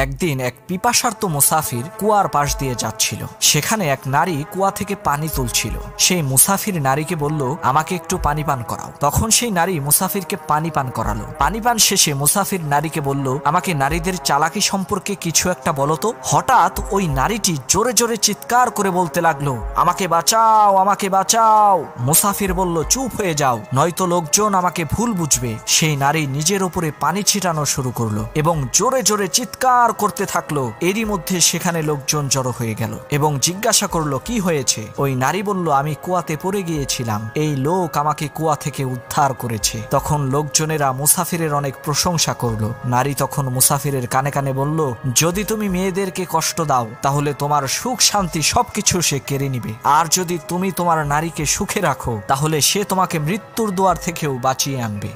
একদিন এক পিপাসার্ত মুসাফির কুয়ার পাশ দিয়ে যাচ্ছিল। সেখানে এক নারী কুয়া থেকে পানি তুলছিল। সেই মুসাফির নারীকে বলল, আমাকে একটু পানি পান করাও। তখন সেই নারী মুসাফিরকে পানি পান করালো। পানি পান শেষে মুসাফির নারীকে বলল, আমাকে নারীদের চালাকি সম্পর্কে কিছু একটা বলো তো। হঠাৎ ওই নারীটি জোরে জোরে চিৎকার করে বলতে লাগলো, আমাকে বাঁচাও, আমাকে বাঁচাও। মুসাফির বলল, চুপ হয়ে যাও, নয়তো লোকজন আমাকে ভুল বুঝবে। সেই নারী নিজের উপরে পানি ছিটানো শুরু করলো এবং জোরে জোরে চিৎকার করতে থাকলো। এরই মধ্যে সেখানে লোকজন জড়ো হয়ে গেল এবং জিজ্ঞাসা করলো, কি হয়েছে? ওই নারী বলল, আমি কুয়াতে পড়ে গিয়েছিলাম, এই লোক আমাকে কুয়া থেকে উদ্ধার করেছে। তখন লোকজনেরা মুসাফিরের অনেক প্রশংসা করলো। নারী তখন মুসাফিরের কানে কানে বলল, যদি তুমি মেয়েদেরকে কষ্ট দাও তাহলে তোমার সুখ শান্তি সবকিছু সে কেড়ে নিবে, আর যদি তুমি তোমার নারীকে সুখে রাখো তাহলে সে তোমাকে মৃত্যুর দুয়ার থেকেও বাঁচিয়ে আনবে।